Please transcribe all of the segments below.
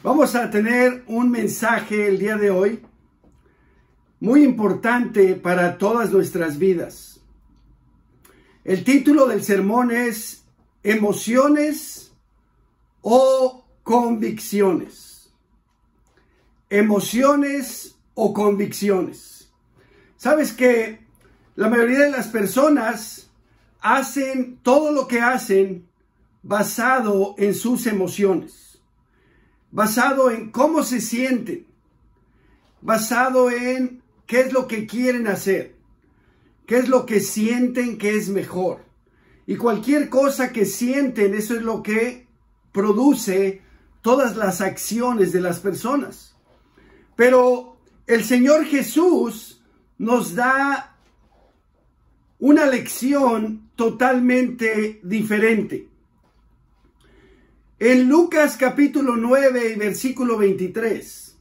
Vamos a tener un mensaje el día de hoy muy importante para todas nuestras vidas. El título del sermón es ¿Emociones o convicciones? Emociones o convicciones. Sabes que la mayoría de las personas hacen todo lo que hacen basado en sus emociones, basado en cómo se sienten, basado en qué es lo que quieren hacer, qué es lo que sienten que es mejor. Y cualquier cosa que sienten, eso es lo que produce todas las acciones de las personas. Pero el Señor Jesús nos da una lección totalmente diferente. En Lucas capítulo 9 y versículo 23,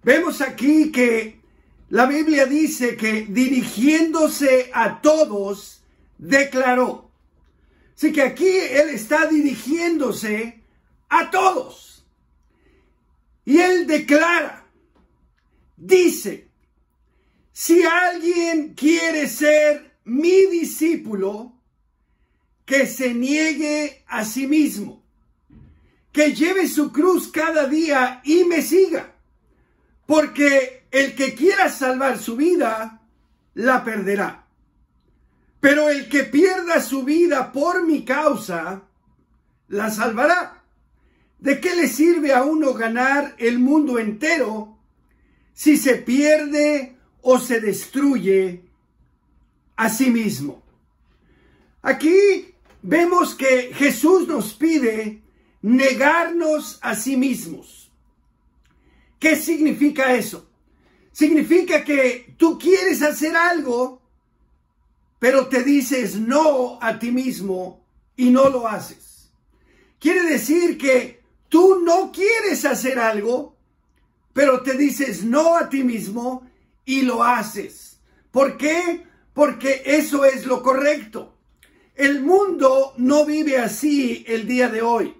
vemos aquí que la Biblia dice que dirigiéndose a todos, declaró. Así que aquí Él está dirigiéndose a todos. Y Él declara, dice, si alguien quiere ser mi discípulo, que se niegue a sí mismo, que lleve su cruz cada día y me siga, porque el que quiera salvar su vida, la perderá. Pero el que pierda su vida por mi causa, la salvará. ¿De qué le sirve a uno ganar el mundo entero si se pierde o se destruye a sí mismo? Aquí vemos que Jesús nos pide negarnos a sí mismos. ¿Qué significa eso? Significa que tú quieres hacer algo, pero te dices no a ti mismo y no lo haces. Quiere decir que tú no quieres hacer algo, pero te dices no a ti mismo y lo haces. ¿Por qué? Porque eso es lo correcto. El mundo no vive así el día de hoy.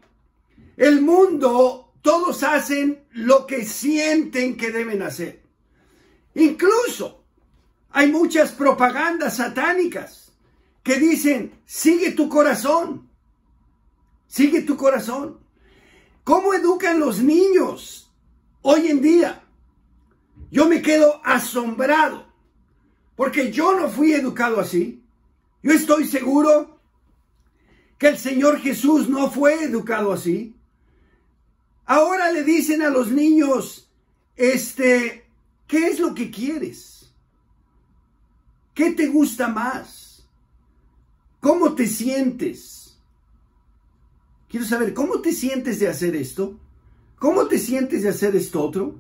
El mundo, todos hacen lo que sienten que deben hacer. Incluso hay muchas propagandas satánicas que dicen, sigue tu corazón, sigue tu corazón. ¿Cómo educan los niños hoy en día? Yo me quedo asombrado, porque yo no fui educado así. Yo estoy seguro que el Señor Jesús no fue educado así. Ahora le dicen a los niños, ¿qué es lo que quieres? ¿Qué te gusta más? ¿Cómo te sientes? Quiero saber, ¿cómo te sientes de hacer esto? ¿Cómo te sientes de hacer esto otro?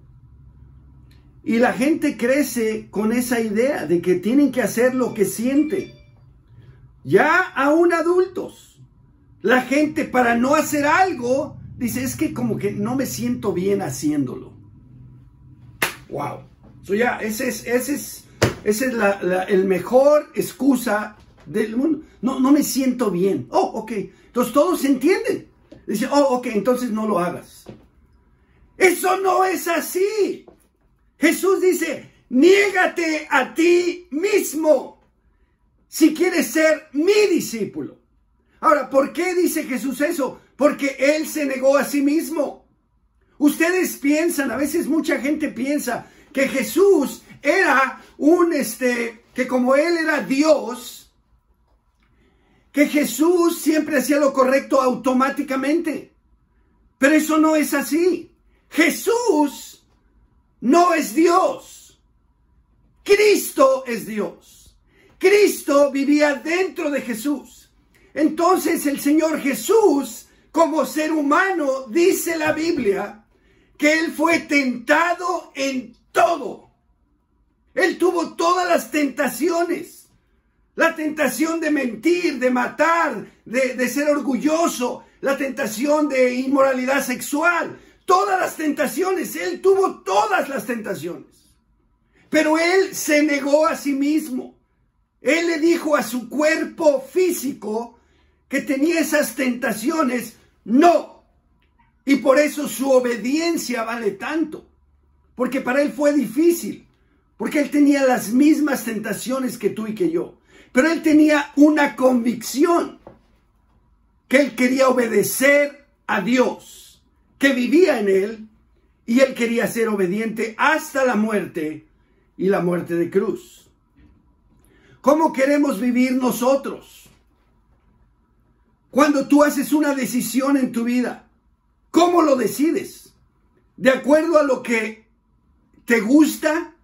Y la gente crece con esa idea de que tienen que hacer lo que sienten. Ya aún adultos, la gente para no hacer algo, dice, es que como que no me siento bien haciéndolo. Wow. So ya, ese es el mejor excusa del mundo. No me siento bien. Oh, ok. Entonces todos entienden. Dice, oh, ok, entonces no lo hagas. Eso no es así. Jesús dice, niégate a ti mismo si quieres ser mi discípulo. Ahora, ¿por qué dice Jesús eso? Porque Él se negó a sí mismo. Ustedes piensan, a veces mucha gente piensa que Jesús era que como Él era Dios, que Jesús siempre hacía lo correcto automáticamente. Pero eso no es así. Jesús no es Dios. Cristo es Dios. Cristo vivía dentro de Jesús. Entonces el Señor Jesús, como ser humano, dice la Biblia, que Él fue tentado en todo. Él tuvo todas las tentaciones. La tentación de mentir, de matar, de ser orgulloso, la tentación de inmoralidad sexual. Todas las tentaciones, Él tuvo todas las tentaciones. Pero Él se negó a sí mismo. Él le dijo a su cuerpo físico que tenía esas tentaciones, no, Y por eso su obediencia vale tanto. Porque para él fue difícil. Porque él tenía las mismas tentaciones que tú y que yo. Pero él tenía una convicción. Que él quería obedecer a Dios. Que vivía en él. Y él quería ser obediente hasta la muerte. Y la muerte de cruz. ¿Cómo queremos vivir nosotros? Cuando tú haces una decisión en tu vida, ¿cómo lo decides? ¿De acuerdo a lo que te gusta?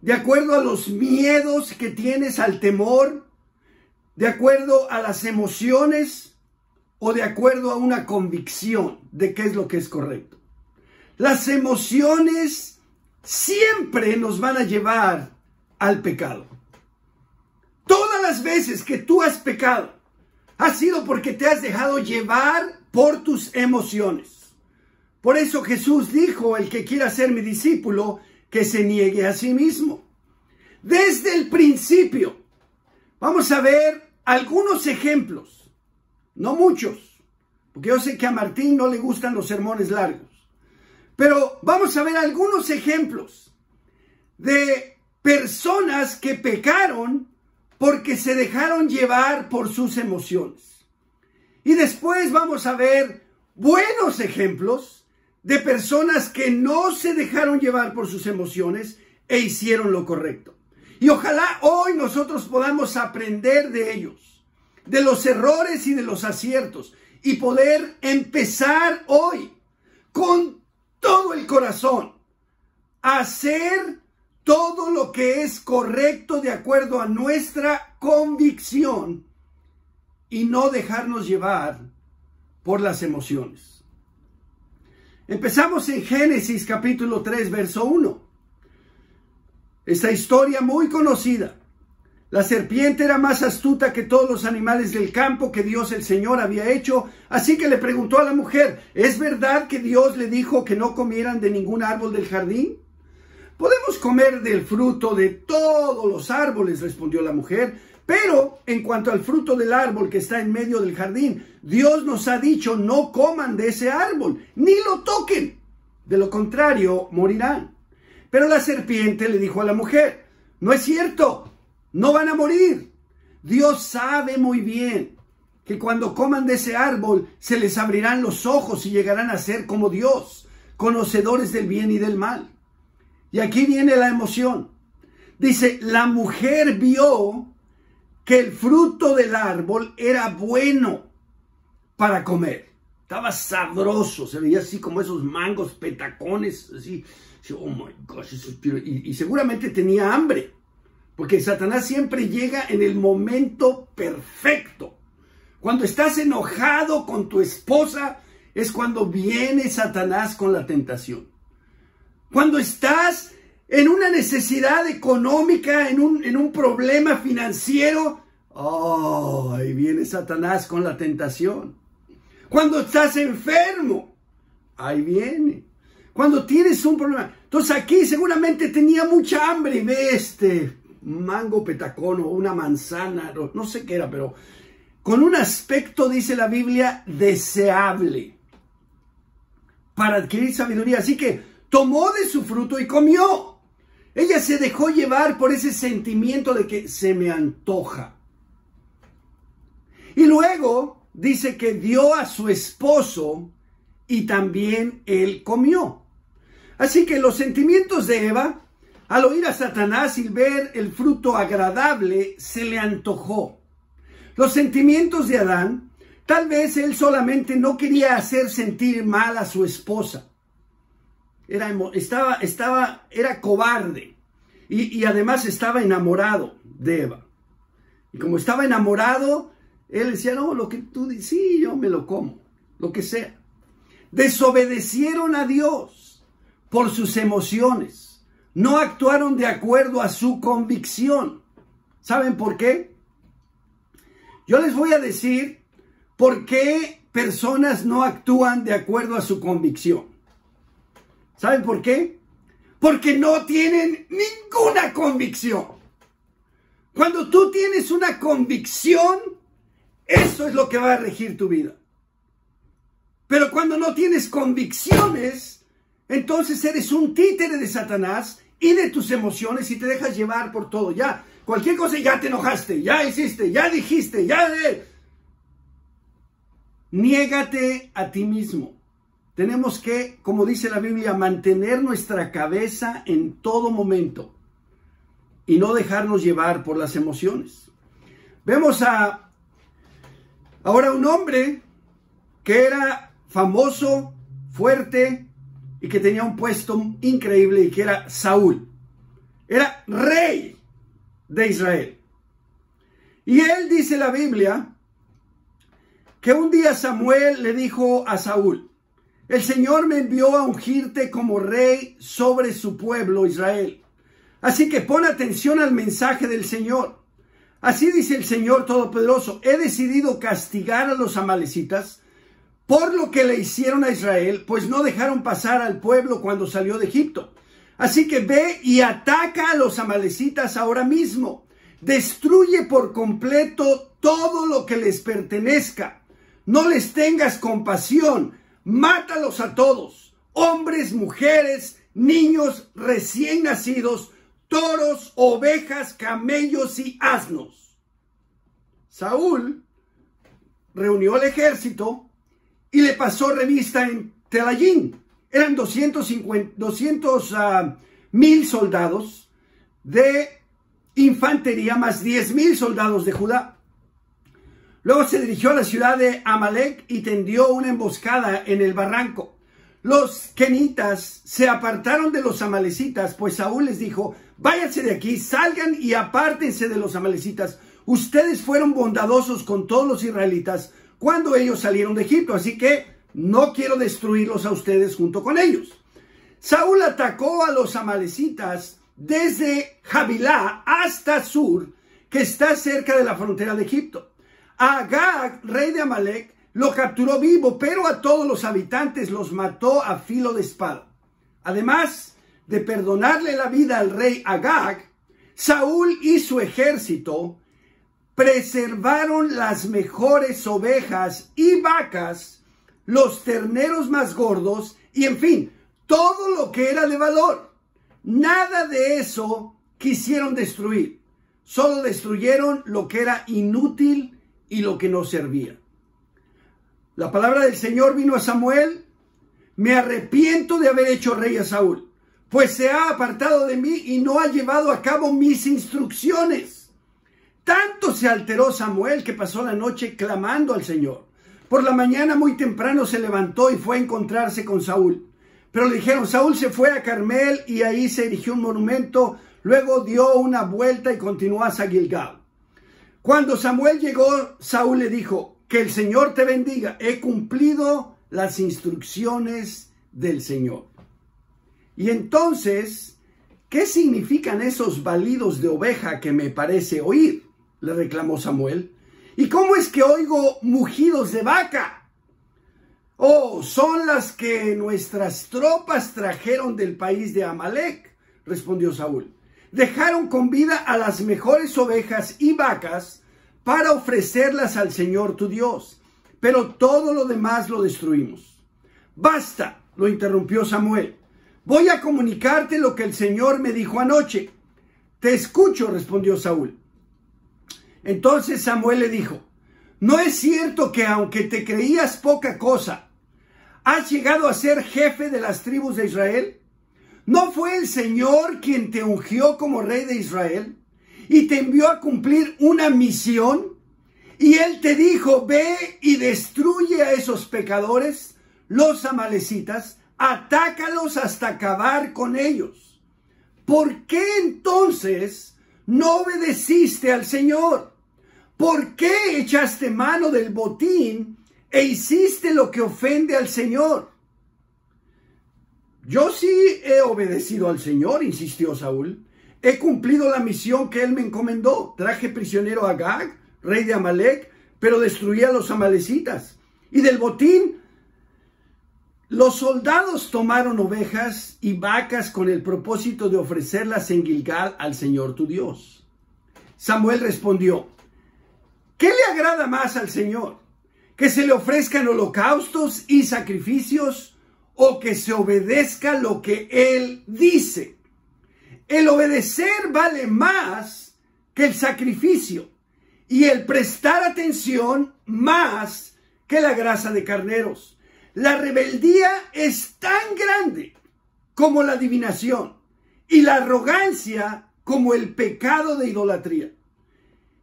¿De acuerdo a los miedos que tienes, al temor? ¿De acuerdo a las emociones? ¿O de acuerdo a una convicción de qué es lo que es correcto? Las emociones siempre nos van a llevar al pecado. Todas las veces que tú has pecado, ha sido porque te has dejado llevar por tus emociones. Por eso Jesús dijo, el que quiera ser mi discípulo, que se niegue a sí mismo. Desde el principio, vamos a ver algunos ejemplos, no muchos, porque yo sé que a Martín no le gustan los sermones largos, pero vamos a ver algunos ejemplos de personas que pecaron porque se dejaron llevar por sus emociones. Y después vamos a ver buenos ejemplos de personas que no se dejaron llevar por sus emociones e hicieron lo correcto. Y ojalá hoy nosotros podamos aprender de ellos, de los errores y de los aciertos, y poder empezar hoy con todo el corazón a hacer todo lo que es correcto de acuerdo a nuestra convicción y no dejarnos llevar por las emociones. Empezamos en Génesis capítulo 3, verso 1. Esta historia muy conocida. La serpiente era más astuta que todos los animales del campo que Dios el Señor había hecho, así que le preguntó a la mujer, ¿es verdad que Dios le dijo que no comieran de ningún árbol del jardín? Podemos comer del fruto de todos los árboles, respondió la mujer, pero en cuanto al fruto del árbol que está en medio del jardín, Dios nos ha dicho no coman de ese árbol, ni lo toquen, de lo contrario morirán. Pero la serpiente le dijo a la mujer, no es cierto, no van a morir. Dios sabe muy bien que cuando coman de ese árbol se les abrirán los ojos y llegarán a ser como Dios, conocedores del bien y del mal. Y aquí viene la emoción. Dice, la mujer vio que el fruto del árbol era bueno para comer. Estaba sabroso, se veía así como esos mangos petacones, así. Oh my gosh, y seguramente tenía hambre, porque Satanás siempre llega en el momento perfecto. Cuando estás enojado con tu esposa, es cuando viene Satanás con la tentación. Cuando estás en una necesidad económica, en un problema financiero, ahí viene Satanás con la tentación. Cuando estás enfermo, ahí viene. Cuando tienes un problema. Entonces aquí seguramente tenía mucha hambre y ve este mango petacón o una manzana, no sé qué era, pero con un aspecto, dice la Biblia, deseable para adquirir sabiduría. Así que tomó de su fruto y comió. Ella se dejó llevar por ese sentimiento de que se me antoja. Y luego dice que dio a su esposo y también él comió. Así que los sentimientos de Eva, al oír a Satanás y ver el fruto agradable, se le antojó. Los sentimientos de Adán, tal vez él solamente no quería hacer sentir mal a su esposa. Era cobarde y además estaba enamorado de Eva. Y como estaba enamorado, él decía, no, lo que tú dices, sí, yo me lo como, lo que sea. Desobedecieron a Dios por sus emociones. No actuaron de acuerdo a su convicción. ¿Saben por qué? Yo les voy a decir por qué personas no actúan de acuerdo a su convicción. ¿Saben por qué? Porque no tienen ninguna convicción. Cuando tú tienes una convicción, eso es lo que va a regir tu vida. Pero cuando no tienes convicciones, entonces eres un títere de Satanás y de tus emociones y te dejas llevar por todo. Ya, cualquier cosa ya te enojaste, ya hiciste, ya dijiste, ya... Niégate a ti mismo. Tenemos que, como dice la Biblia, mantener nuestra cabeza en todo momento y no dejarnos llevar por las emociones. Vemos ahora un hombre que era famoso, fuerte y que tenía un puesto increíble y que era Saúl. Era rey de Israel. Y él, dice la Biblia, que un día Samuel le dijo a Saúl: el Señor me envió a ungirte como rey sobre su pueblo Israel. Así que pon atención al mensaje del Señor. Así dice el Señor Todopoderoso: he decidido castigar a los amalecitas por lo que le hicieron a Israel, pues no dejaron pasar al pueblo cuando salió de Egipto. Así que ve y ataca a los amalecitas ahora mismo. Destruye por completo todo lo que les pertenezca. No les tengas compasión. Mátalos a todos. Hombres, mujeres, niños recién nacidos, toros, ovejas, camellos y asnos. Saúl reunió el ejército y le pasó revista en Telayín. Eran 200,000 soldados de infantería más 10,000 soldados de Judá. Luego se dirigió a la ciudad de Amalec y tendió una emboscada en el barranco. Los kenitas se apartaron de los amalecitas, pues Saúl les dijo: váyanse de aquí, salgan y apártense de los amalecitas. Ustedes fueron bondadosos con todos los israelitas cuando ellos salieron de Egipto, así que no quiero destruirlos a ustedes junto con ellos. Saúl atacó a los amalecitas desde Javilá hasta Sur, que está cerca de la frontera de Egipto. A Agag, rey de Amalec, lo capturó vivo, pero a todos los habitantes los mató a filo de espada. Además de perdonarle la vida al rey Agag, Saúl y su ejército preservaron las mejores ovejas y vacas, los terneros más gordos y, en fin, todo lo que era de valor. Nada de eso quisieron destruir. Solo destruyeron lo que era inútil y lo que no servía. La palabra del Señor vino a Samuel: me arrepiento de haber hecho rey a Saúl, pues se ha apartado de mí y no ha llevado a cabo mis instrucciones. Tanto se alteró Samuel que pasó la noche clamando al Señor. Por la mañana muy temprano se levantó y fue a encontrarse con Saúl. Pero le dijeron: Saúl se fue a Carmel y ahí se erigió un monumento. Luego dio una vuelta y continuó hacia Gilgal. Cuando Samuel llegó, Saúl le dijo: que el Señor te bendiga. He cumplido las instrucciones del Señor. Y entonces, ¿qué significan esos balidos de oveja que me parece oír?, le reclamó Samuel. ¿Y cómo es que oigo mugidos de vaca? Oh, son las que nuestras tropas trajeron del país de Amalec, respondió Saúl. Dejaron con vida a las mejores ovejas y vacas para ofrecerlas al Señor tu Dios, pero todo lo demás lo destruimos. Basta, lo interrumpió Samuel. Voy a comunicarte lo que el Señor me dijo anoche. Te escucho, respondió Saúl. Entonces Samuel le dijo: ¿no es cierto que aunque te creías poca cosa, has llegado a ser jefe de las tribus de Israel? ¿No fue el Señor quien te ungió como rey de Israel y te envió a cumplir una misión? Y Él te dijo: ve y destruye a esos pecadores, los amalecitas, atácalos hasta acabar con ellos. ¿Por qué entonces no obedeciste al Señor? ¿Por qué echaste mano del botín e hiciste lo que ofende al Señor? Yo sí he obedecido al Señor, insistió Saúl. He cumplido la misión que Él me encomendó. Traje prisionero a Agag, rey de Amalec, pero destruí a los amalecitas. Y del botín, los soldados tomaron ovejas y vacas con el propósito de ofrecerlas en Gilgal al Señor tu Dios. Samuel respondió: ¿qué le agrada más al Señor? que se le ofrezcan holocaustos y sacrificios, o que se obedezca lo que él dice. El obedecer vale más que el sacrificio, y el prestar atención más que la grasa de carneros. La rebeldía es tan grande como la adivinación, y la arrogancia como el pecado de idolatría.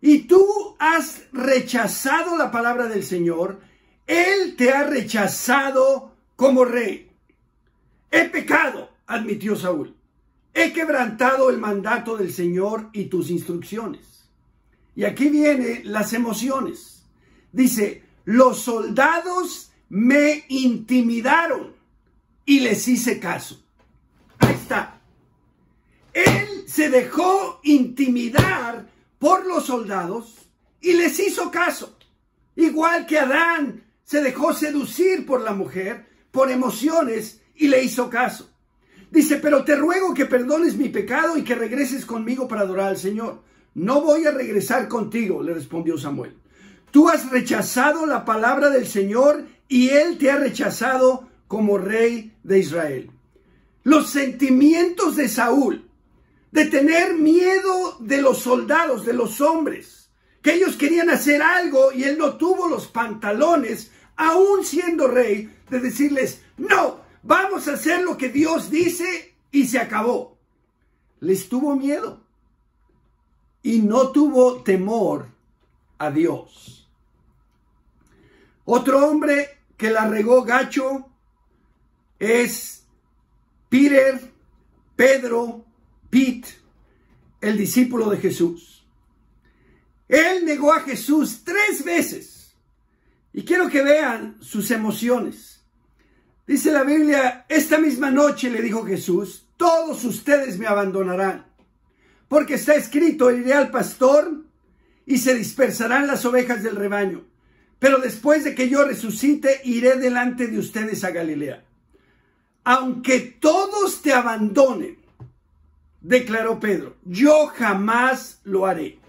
Y tú has rechazado la palabra del Señor, Él te ha rechazado como rey. He pecado, admitió Saúl. He quebrantado el mandato del Señor y tus instrucciones. Y aquí vienen las emociones. Dice, los soldados me intimidaron y les hice caso. Ahí está. Él se dejó intimidar por los soldados y les hizo caso. Igual que Adán se dejó seducir por la mujer, por emociones, y le hizo caso. Dice, pero te ruego que perdones mi pecado y que regreses conmigo para adorar al Señor. No voy a regresar contigo, le respondió Samuel. Tú has rechazado la palabra del Señor y Él te ha rechazado como rey de Israel. Los sentimientos de Saúl, de tener miedo de los soldados, de los hombres, que ellos querían hacer algo y él no tuvo los pantalones, aún siendo rey, de decirles, no, vamos a hacer lo que Dios dice y se acabó. Les tuvo miedo y no tuvo temor a Dios. Otro hombre que la regó gacho es Pedro, el discípulo de Jesús. Él negó a Jesús 3 veces. Y quiero que vean sus emociones. Dice la Biblia, esta misma noche le dijo Jesús, todos ustedes me abandonarán, porque está escrito, iré al pastor y se dispersarán las ovejas del rebaño. Pero después de que yo resucite, iré delante de ustedes a Galilea. Aunque todos te abandonen, declaró Pedro, yo jamás lo haré.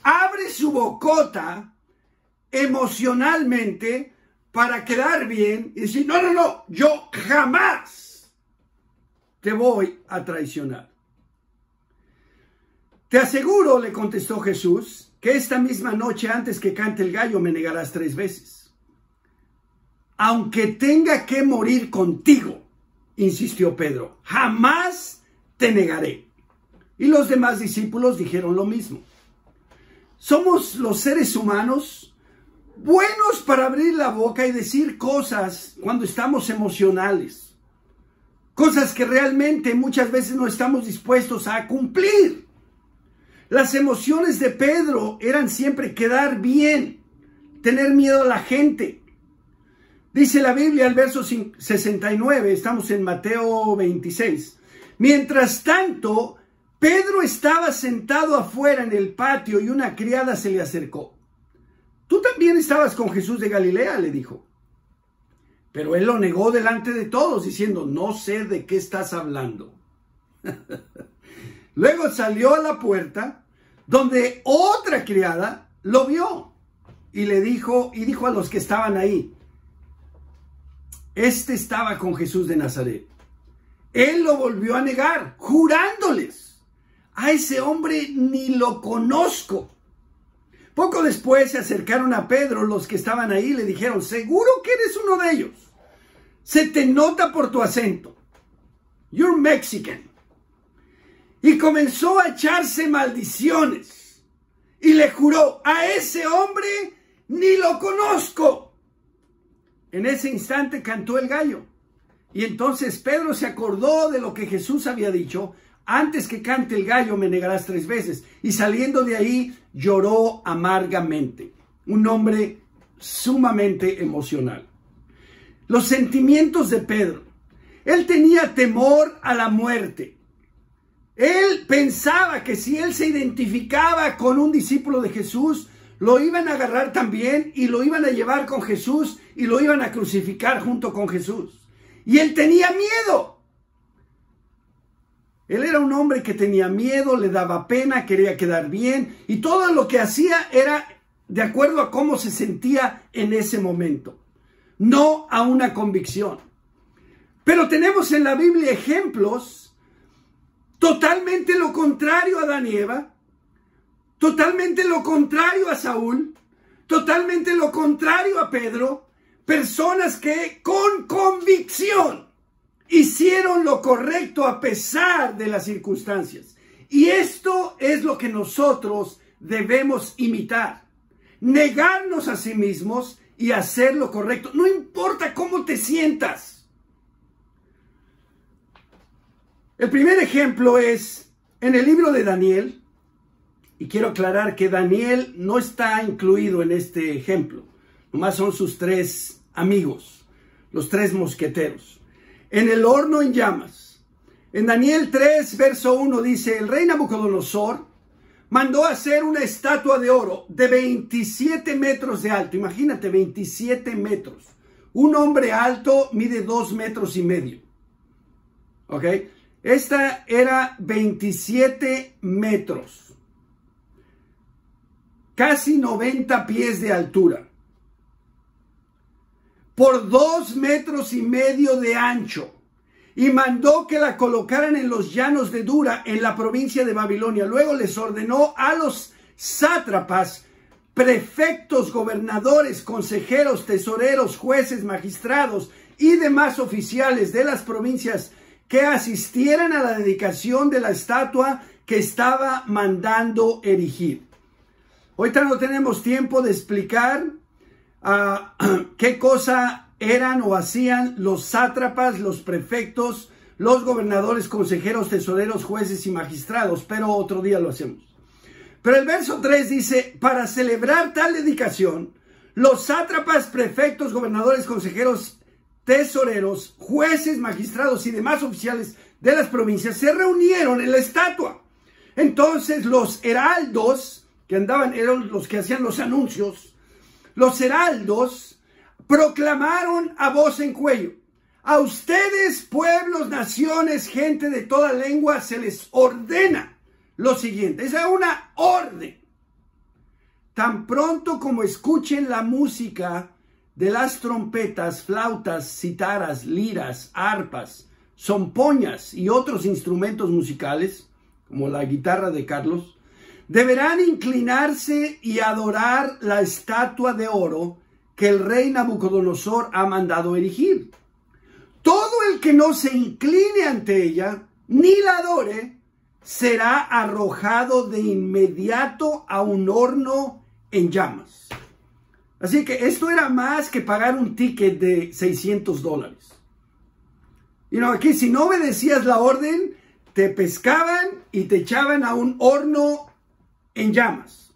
Abre su bocota emocionalmente para quedar bien y decir, no, yo jamás te voy a traicionar. Te aseguro, le contestó Jesús, que esta misma noche antes que cante el gallo me negarás 3 veces. Aunque tenga que morir contigo, insistió Pedro, jamás te negaré. Y los demás discípulos dijeron lo mismo. Somos los seres humanos buenos para abrir la boca y decir cosas cuando estamos emocionales. Cosas que realmente muchas veces no estamos dispuestos a cumplir. Las emociones de Pedro eran siempre quedar bien, tener miedo a la gente. Dice la Biblia, el verso 69, estamos en Mateo 26. Mientras tanto, Pedro estaba sentado afuera en el patio y una criada se le acercó. ¿Tú también estabas con Jesús de Galilea?, le dijo. Pero él lo negó delante de todos, diciendo, no sé de qué estás hablando. Luego salió a la puerta, donde otra criada lo vio y dijo a los que estaban ahí, este estaba con Jesús de Nazaret. Él lo volvió a negar, jurándoles, a ese hombre ni lo conozco. Poco después se acercaron a Pedro los que estaban ahí y le dijeron, seguro que eres uno de ellos. Se te nota por tu acento. You're Mexican. Y comenzó a echarse maldiciones. Y le juró, a ese hombre ni lo conozco. En ese instante cantó el gallo. Y entonces Pedro se acordó de lo que Jesús había dicho. Antes que cante el gallo me negarás 3 veces. Y saliendo de ahí lloró amargamente. Un hombre sumamente emocional. Los sentimientos de Pedro. Él tenía temor a la muerte. Él pensaba que si él se identificaba con un discípulo de Jesús, lo iban a agarrar también y lo iban a llevar con Jesús y lo iban a crucificar junto con Jesús. Y él tenía miedo. Él era un hombre que tenía miedo, le daba pena, quería quedar bien y todo lo que hacía era de acuerdo a cómo se sentía en ese momento, no a una convicción. Pero tenemos en la Biblia ejemplos totalmente lo contrario a Adán y Eva, totalmente lo contrario a Saúl, totalmente lo contrario a Pedro, personas que con convicción hicieron lo correcto a pesar de las circunstancias. Y esto es lo que nosotros debemos imitar. Negarnos a sí mismos y hacer lo correcto. No importa cómo te sientas. El primer ejemplo es en el libro de Daniel. Y quiero aclarar que Daniel no está incluido en este ejemplo. Nomás son sus tres amigos, los tres mosqueteros. En el horno en llamas. En Daniel 3, verso 1 dice, el rey Nabucodonosor mandó hacer una estatua de oro de 27 metros de alto. Imagínate, 27 metros. Un hombre alto mide 2 metros y medio. ¿Ok? Esta era 27 metros. Casi 90 pies de altura. Por 2 metros y medio de ancho. Y mandó que la colocaran en los llanos de Dura, en la provincia de Babilonia. Luego les ordenó a los sátrapas, prefectos, gobernadores, consejeros, tesoreros, jueces, magistrados y demás oficiales de las provincias que asistieran a la dedicación de la estatua que estaba mandando erigir. Ahorita no tenemos tiempo de explicar qué cosa eran o hacían los sátrapas, los prefectos, los gobernadores, consejeros, tesoreros, jueces y magistrados, pero otro día lo hacemos. Pero el verso 3 dice, para celebrar tal dedicación, los sátrapas, prefectos, gobernadores, consejeros, tesoreros, jueces, magistrados y demás oficiales de las provincias se reunieron en la estatua. Entonces los heraldos, que andaban, eran los que hacían los anuncios, los heraldos proclamaron a voz en cuello, a ustedes, pueblos, naciones, gente de toda lengua, se les ordena lo siguiente. Es una orden. Tan pronto como escuchen la música de las trompetas, flautas, citaras, liras, arpas, zompoñas y otros instrumentos musicales, como la guitarra de Carlos, deberán inclinarse y adorar la estatua de oro que el rey Nabucodonosor ha mandado erigir. Todo el que no se incline ante ella, ni la adore, será arrojado de inmediato a un horno en llamas. Así que esto era más que pagar un ticket de $600. Aquí si no obedecías la orden, te pescaban y te echaban a un horno en llamas.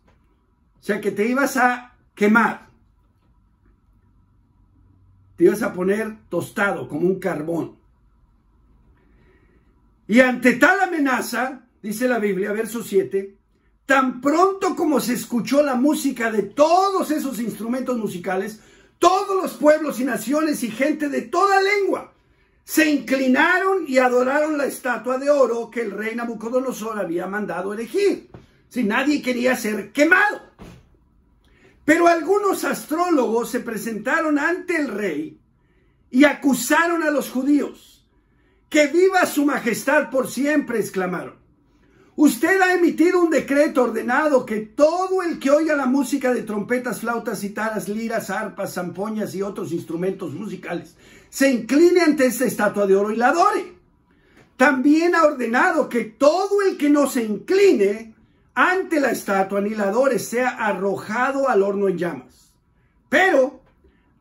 O sea que te ibas a quemar. Te ibas a poner tostado como un carbón. Y ante tal amenaza, dice la Biblia, verso 7, tan pronto como se escuchó la música de todos esos instrumentos musicales, todos los pueblos y naciones y gente de toda lengua se inclinaron y adoraron la estatua de oro que el rey Nabucodonosor había mandado erigir. Si nadie quería ser quemado. Pero algunos astrólogos se presentaron ante el rey y acusaron a los judíos. ¡Que viva su majestad por siempre!, exclamaron. Usted ha emitido un decreto ordenado que todo el que oiga la música de trompetas, flautas, citaras, liras, arpas, zampoñas y otros instrumentos musicales se incline ante esta estatua de oro y la adore. También ha ordenado que todo el que no se incline ante la estatua ni la adore sea arrojado al horno en llamas. Pero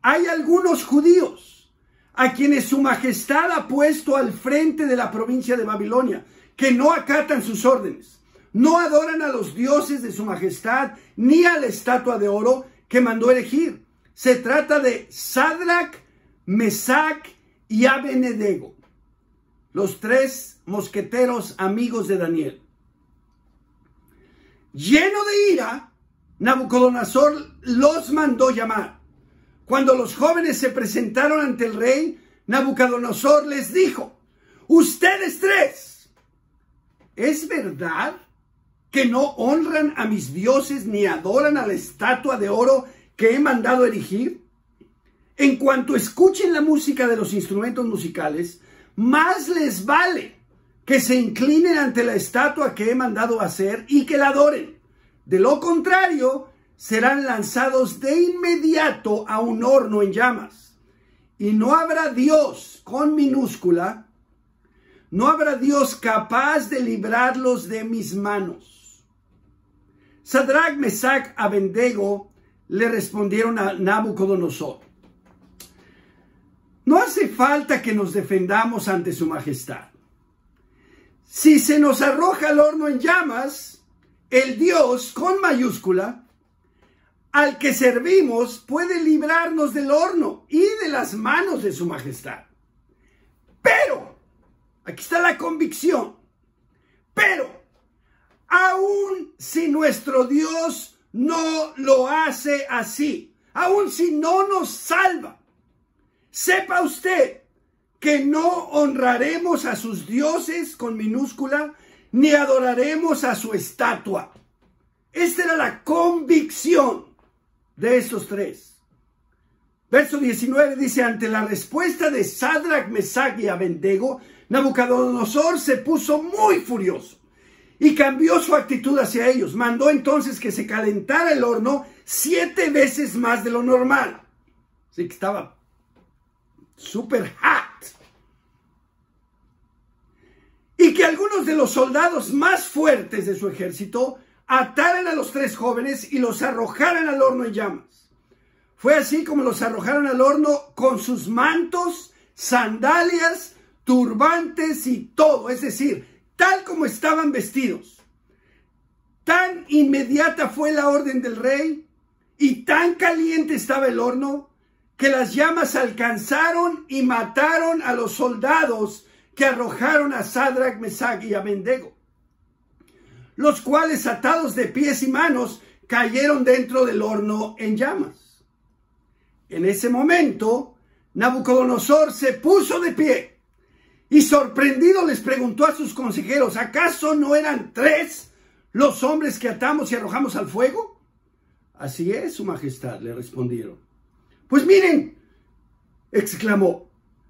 hay algunos judíos a quienes su majestad ha puesto al frente de la provincia de Babilonia, que no acatan sus órdenes, no adoran a los dioses de su majestad, ni a la estatua de oro que mandó erigir. Se trata de Sadrach, Mesac y Abednego, los tres mosqueteros amigos de Daniel. Lleno de ira, Nabucodonosor los mandó llamar. Cuando los jóvenes se presentaron ante el rey, Nabucodonosor les dijo: ustedes tres, ¿es verdad que no honran a mis dioses ni adoran a la estatua de oro que he mandado erigir? En cuanto escuchen la música de los instrumentos musicales, más les vale que se inclinen ante la estatua que he mandado hacer y que la adoren. De lo contrario, serán lanzados de inmediato a un horno en llamas. Y no habrá Dios, con minúscula, no habrá Dios capaz de librarlos de mis manos. Sadrach, Mesach, Abednego le respondieron a Nabucodonosor: no hace falta que nos defendamos ante su majestad. Si se nos arroja al horno en llamas, el Dios, con mayúscula, al que servimos, puede librarnos del horno y de las manos de su majestad. Pero, aquí está la convicción, pero, aun si nuestro Dios no lo hace así, aun si no nos salva, sepa usted que no honraremos a sus dioses, con minúscula, ni adoraremos a su estatua. Esta era la convicción de estos tres. Verso 19 dice: ante la respuesta de Sadrach, Mesach y Abednego, Nabucodonosor se puso muy furioso y cambió su actitud hacia ellos. Mandó entonces que se calentara el horno 7 veces más de lo normal. Así que estaba super hot. Y que algunos de los soldados más fuertes de su ejército ataran a los 3 jóvenes y los arrojaran al horno en llamas. Fue así como los arrojaron al horno con sus mantos, sandalias, turbantes y todo, es decir, tal como estaban vestidos. Tan inmediata fue la orden del rey y tan caliente estaba el horno que las llamas alcanzaron y mataron a los soldados que arrojaron a Sadrach, Mesach y Abednego, los cuales, atados de pies y manos, cayeron dentro del horno en llamas. En ese momento, Nabucodonosor se puso de pie y, sorprendido, les preguntó a sus consejeros: ¿acaso no eran 3 los hombres que atamos y arrojamos al fuego? Así es, su majestad, le respondieron. Pues miren, exclamó,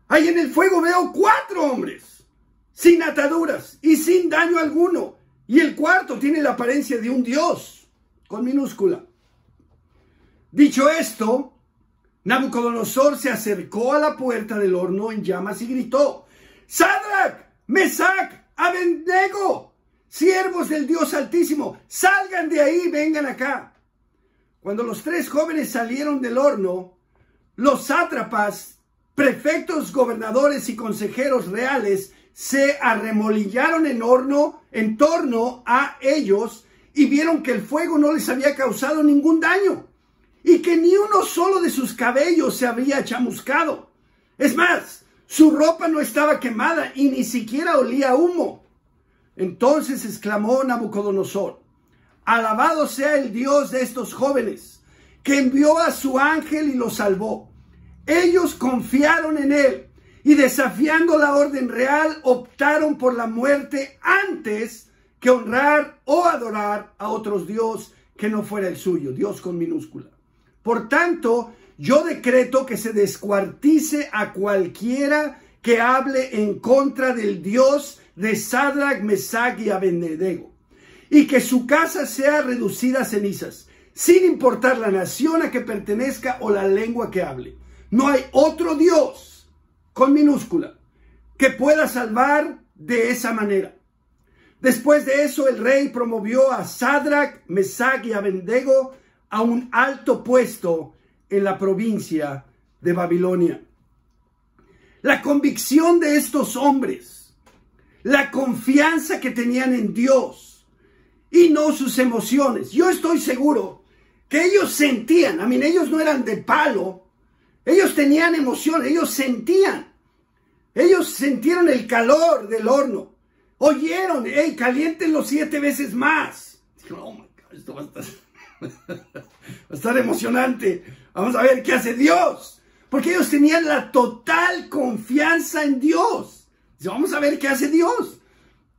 ahí en el fuego veo 4 hombres, sin ataduras y sin daño alguno, y el cuarto tiene la apariencia de un dios, con minúscula. Dicho esto, Nabucodonosor se acercó a la puerta del horno en llamas y gritó: Sadrach, Mesach, Abednego, siervos del Dios Altísimo, salgan de ahí, vengan acá. Cuando los 3 jóvenes salieron del horno, los sátrapas, prefectos, gobernadores y consejeros reales se arremolillaron en torno a ellos y vieron que el fuego no les había causado ningún daño y que ni uno solo de sus cabellos se había chamuscado. Es más, su ropa no estaba quemada y ni siquiera olía a humo. Entonces exclamó Nabucodonosor: alabado sea el Dios de estos jóvenes, que envió a su ángel y los salvó. Ellos confiaron en él y, desafiando la orden real, optaron por la muerte antes que honrar o adorar a otros dios que no fuera el suyo, Dios con minúscula. Por tanto, yo decreto que se descuartice a cualquiera que hable en contra del Dios de Sadrach, Mesach y Abednego, y que su casa sea reducida a cenizas, sin importar la nación a que pertenezca o la lengua que hable. No hay otro Dios, con minúscula, que pueda salvar de esa manera. Después de eso, el rey promovió a Sadrach, Mesach y Abednego a un alto puesto en la provincia de Babilonia. La convicción de estos hombres, la confianza que tenían en Dios y no sus emociones. Yo estoy seguro que ellos sentían, ellos no eran de palo, ellos tenían emociones, ellos sintieron el calor del horno, oyeron, caliéntenlo 7 veces más. Dijeron: oh my God, esto va a estar emocionante, vamos a ver qué hace Dios, porque ellos tenían la total confianza en Dios. Vamos a ver qué hace Dios.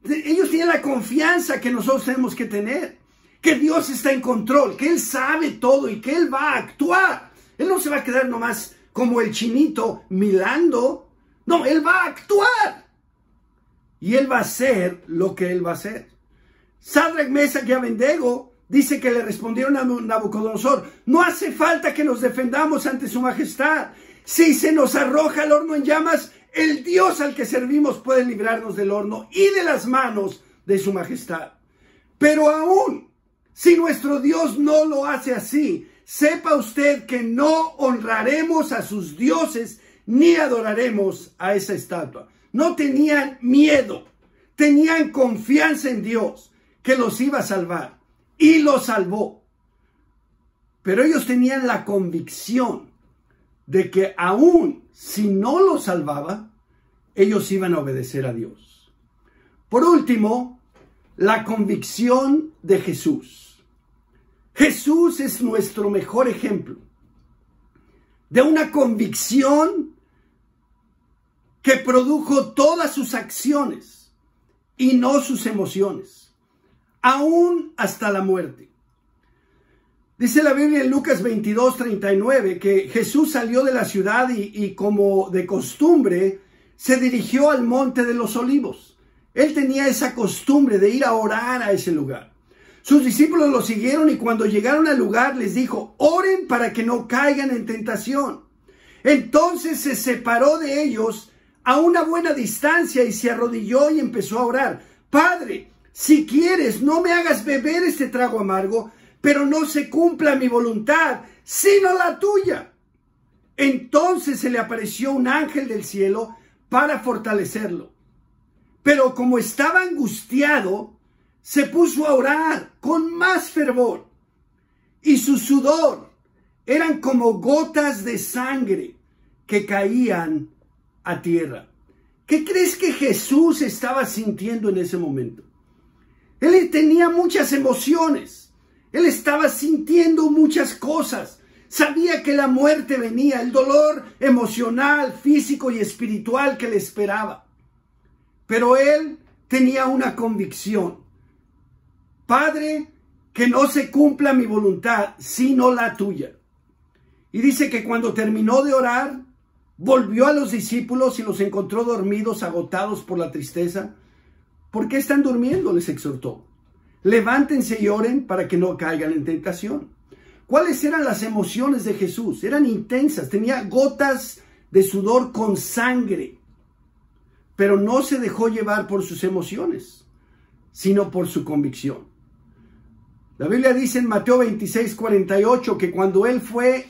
Ellos tienen la confianza que nosotros tenemos que tener, que Dios está en control, que Él sabe todo y que Él va a actuar. Él no se va a quedar nomás como el chinito mirando. No, Él va a actuar. Y Él va a hacer lo que Él va a hacer. Sadrach, Mesach y Abednego dice que le respondieron a Nabucodonosor: no hace falta que nos defendamos ante su majestad. Si se nos arroja al horno en llamas, el Dios al que servimos puede librarnos del horno y de las manos de su majestad. Pero aún si nuestro Dios no lo hace así, sepa usted que no honraremos a sus dioses ni adoraremos a esa estatua. No tenían miedo, tenían confianza en Dios, que los iba a salvar, y los salvó. Pero ellos tenían la convicción de que aún si no los salvaba, ellos iban a obedecer a Dios. Por último, la convicción de Jesús. Jesús es nuestro mejor ejemplo de una convicción que produjo todas sus acciones y no sus emociones, aún hasta la muerte. Dice la Biblia en Lucas 22:39 que Jesús salió de la ciudad y como de costumbre se dirigió al monte de los olivos. Él tenía esa costumbre de ir a orar a ese lugar. Sus discípulos lo siguieron y cuando llegaron al lugar les dijo: oren para que no caigan en tentación. Entonces se separó de ellos a una buena distancia y se arrodilló y empezó a orar: Padre, si quieres, no me hagas beber este trago amargo, pero no se cumpla mi voluntad, sino la tuya. Entonces se le apareció un ángel del cielo para fortalecerlo. Pero como estaba angustiado, se puso a orar con más fervor, y su sudor eran como gotas de sangre que caían a tierra. ¿Qué crees que Jesús estaba sintiendo en ese momento? Él tenía muchas emociones. Él estaba sintiendo muchas cosas. Sabía que la muerte venía, el dolor emocional, físico y espiritual que le esperaba. Pero él tenía una convicción: Padre, que no se cumpla mi voluntad, sino la tuya. Y dice que cuando terminó de orar, volvió a los discípulos y los encontró dormidos, agotados por la tristeza. ¿Por qué están durmiendo?, les exhortó. Levántense y oren para que no caigan en tentación. ¿Cuáles eran las emociones de Jesús? Eran intensas, tenía gotas de sudor con sangre. Pero no se dejó llevar por sus emociones, sino por su convicción. La Biblia dice en Mateo 26:48 que cuando él fue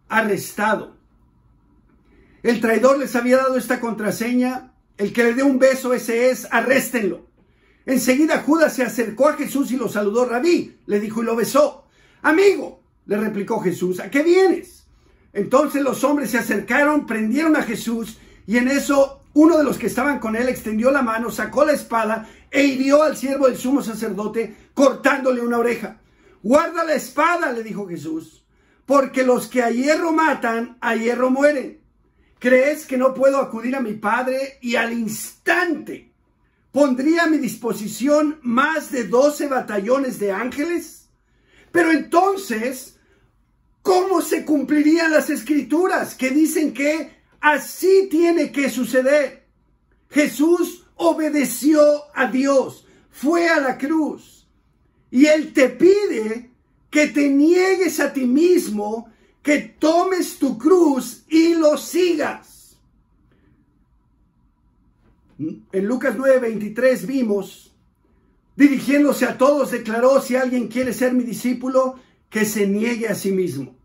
arrestado, el traidor les había dado esta contraseña: el que le dé un beso, ese es, arréstenlo. Enseguida Judas se acercó a Jesús y lo saludó. Rabí, le dijo, y lo besó. Amigo, le replicó Jesús, ¿a qué vienes? Entonces los hombres se acercaron, prendieron a Jesús, y en eso uno de los que estaban con él extendió la mano, sacó la espada e hirió al siervo del sumo sacerdote, cortándole una oreja. Guarda la espada, le dijo Jesús, porque los que a hierro matan, a hierro mueren. ¿Crees que no puedo acudir a mi Padre y al instante pondría a mi disposición más de 12 batallones de ángeles? Pero entonces, ¿cómo se cumplirían las escrituras que dicen que así tiene que suceder? Jesús obedeció a Dios, fue a la cruz, y Él te pide que te niegues a ti mismo, que tomes tu cruz y lo sigas. En Lucas 9:23 vimos, dirigiéndose a todos, declaró: si alguien quiere ser mi discípulo, que se niegue a sí mismo.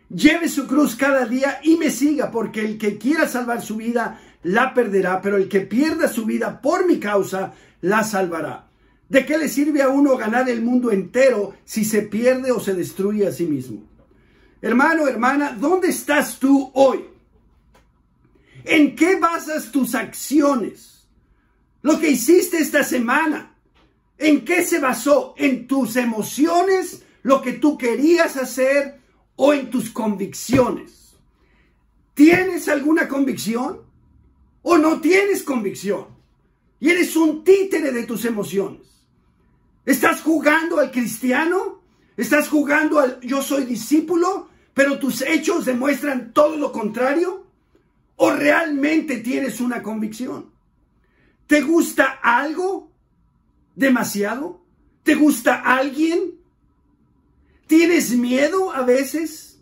Lleve su cruz cada día y me siga, porque el que quiera salvar su vida, la perderá, pero el que pierda su vida por mi causa, la salvará. ¿De qué le sirve a uno ganar el mundo entero si se pierde o se destruye a sí mismo? Hermano, hermana, ¿dónde estás tú hoy? ¿En qué basas tus acciones? Lo que hiciste esta semana, ¿en qué se basó? ¿En tus emociones, lo que tú querías hacer, o en tus convicciones? ¿Tienes alguna convicción o no tienes convicción? y eres un títere de tus emociones. ¿Estás jugando al cristiano? ¿Estás jugando al yo soy discípulo, pero tus hechos demuestran todo lo contrario? ¿O realmente tienes una convicción? ¿Te gusta algo demasiado? ¿Te gusta alguien? ¿Tienes miedo a veces?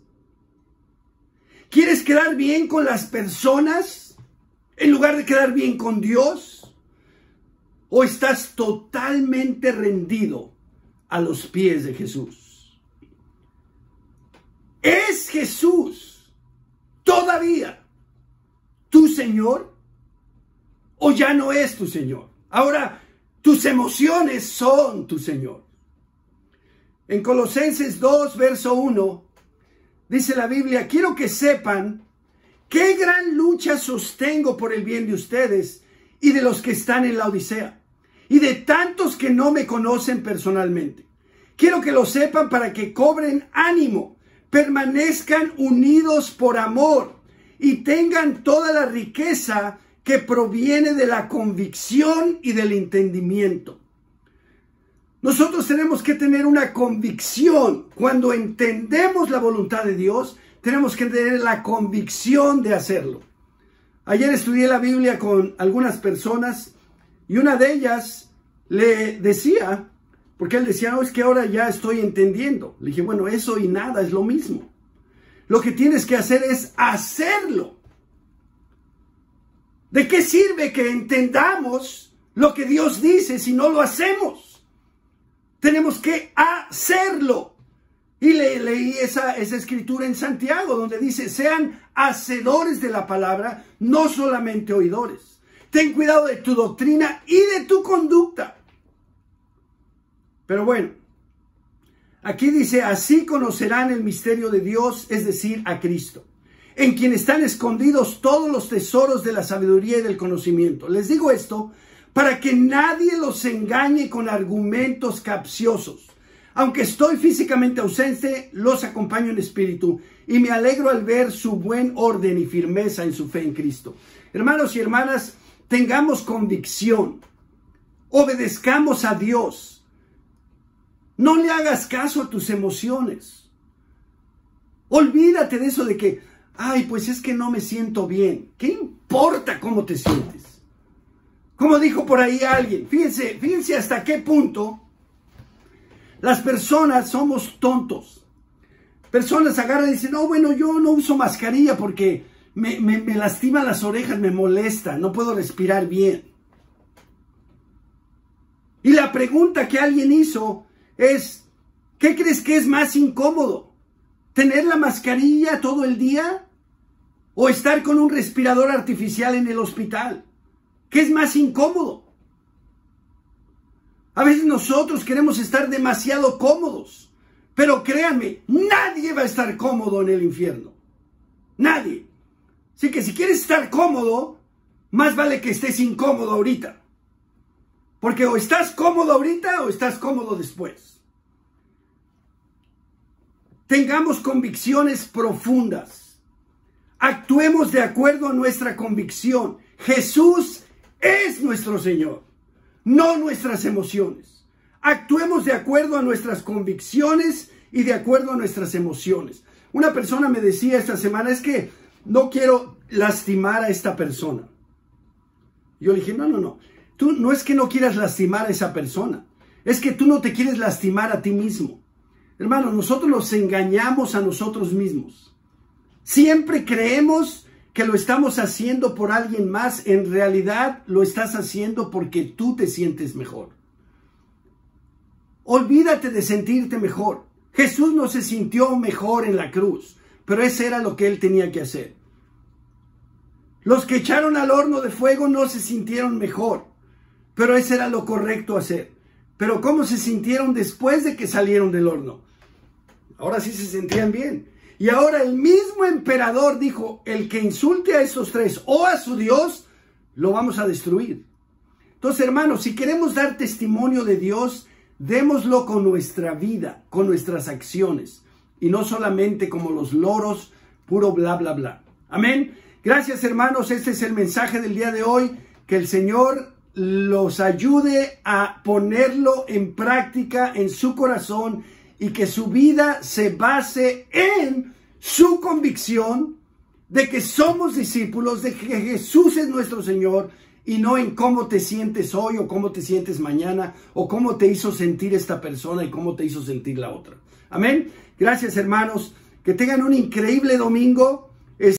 ¿Quieres quedar bien con las personas en lugar de quedar bien con Dios? ¿O estás totalmente rendido a los pies de Jesús? ¿Es Jesús todavía tu Señor? ¿O ya no es tu Señor? Ahora, tus emociones son tu Señor. En Colosenses 2, verso 1, dice la Biblia: quiero que sepan qué gran lucha sostengo por el bien de ustedes y de los que están en la Odisea, y de tantos que no me conocen personalmente. Quiero que lo sepan para que cobren ánimo, permanezcan unidos por amor y tengan toda la riqueza que proviene de la convicción y del entendimiento. Nosotros tenemos que tener una convicción. Cuando entendemos la voluntad de Dios, tenemos que tener la convicción de hacerlo. Ayer estudié la Biblia con algunas personas y una de ellas le decía, porque él decía, no, es que ahora ya estoy entendiendo. Le dije, bueno, eso y nada es lo mismo. Lo que tienes que hacer es hacerlo. ¿De qué sirve que entendamos lo que Dios dice si no lo hacemos? Tenemos que hacerlo. Y leí esa escritura en Santiago, donde dice, sean hacedores de la palabra, no solamente oidores. Ten cuidado de tu doctrina y de tu conducta. Pero bueno, aquí dice, así conocerán el misterio de Dios, es decir, a Cristo, en quien están escondidos todos los tesoros de la sabiduría y del conocimiento. Les digo esto para que nadie los engañe con argumentos capciosos. Aunque estoy físicamente ausente, los acompaño en espíritu y me alegro al ver su buen orden y firmeza en su fe en Cristo. Hermanos y hermanas, tengamos convicción, obedezcamos a Dios. No le hagas caso a tus emociones. Olvídate de eso de que, ay, pues es que no me siento bien. ¿Qué importa cómo te sientes? Como dijo por ahí alguien, fíjense hasta qué punto las personas somos tontos. Personas agarran y dicen, no, bueno, yo no uso mascarilla porque me lastiman las orejas, me molesta, no puedo respirar bien. Y la pregunta que alguien hizo es, ¿qué crees que es más incómodo? ¿Tener la mascarilla todo el día o estar con un respirador artificial en el hospital? ¿Qué es más incómodo? A veces nosotros queremos estar demasiado cómodos, pero créanme, nadie va a estar cómodo en el infierno. Nadie. Así que si quieres estar cómodo, más vale que estés incómodo ahorita. Porque o estás cómodo ahorita o estás cómodo después. Tengamos convicciones profundas. Actuemos de acuerdo a nuestra convicción. Jesús es nuestro Señor, no nuestras emociones. Actuemos de acuerdo a nuestras convicciones y de acuerdo a nuestras emociones. Una persona me decía esta semana, es que no quiero lastimar a esta persona. Yo le dije, no. Tú no es que no quieras lastimar a esa persona, es que tú no te quieres lastimar a ti mismo. Hermano, nosotros nos engañamos a nosotros mismos. Siempre creemos que lo estamos haciendo por alguien más. En realidad lo estás haciendo porque tú te sientes mejor. Olvídate de sentirte mejor. Jesús no se sintió mejor en la cruz, pero eso era lo que él tenía que hacer. Los que echaron al horno de fuego no se sintieron mejor, pero eso era lo correcto hacer. Pero ¿cómo se sintieron después de que salieron del horno? Ahora sí se sentían bien. Y ahora el mismo emperador dijo, el que insulte a estos tres o a su Dios, lo vamos a destruir. Entonces, hermanos, si queremos dar testimonio de Dios, démoslo con nuestra vida, con nuestras acciones. Y no solamente como los loros, puro bla, bla, bla. Amén. Gracias, hermanos. Este es el mensaje del día de hoy. Que el Señor los ayude a ponerlo en práctica en su corazón y que su vida se base en su convicción de que somos discípulos, de que Jesús es nuestro Señor y no en cómo te sientes hoy o cómo te sientes mañana o cómo te hizo sentir esta persona y cómo te hizo sentir la otra. Amén. Gracias, hermanos. Que tengan un increíble domingo.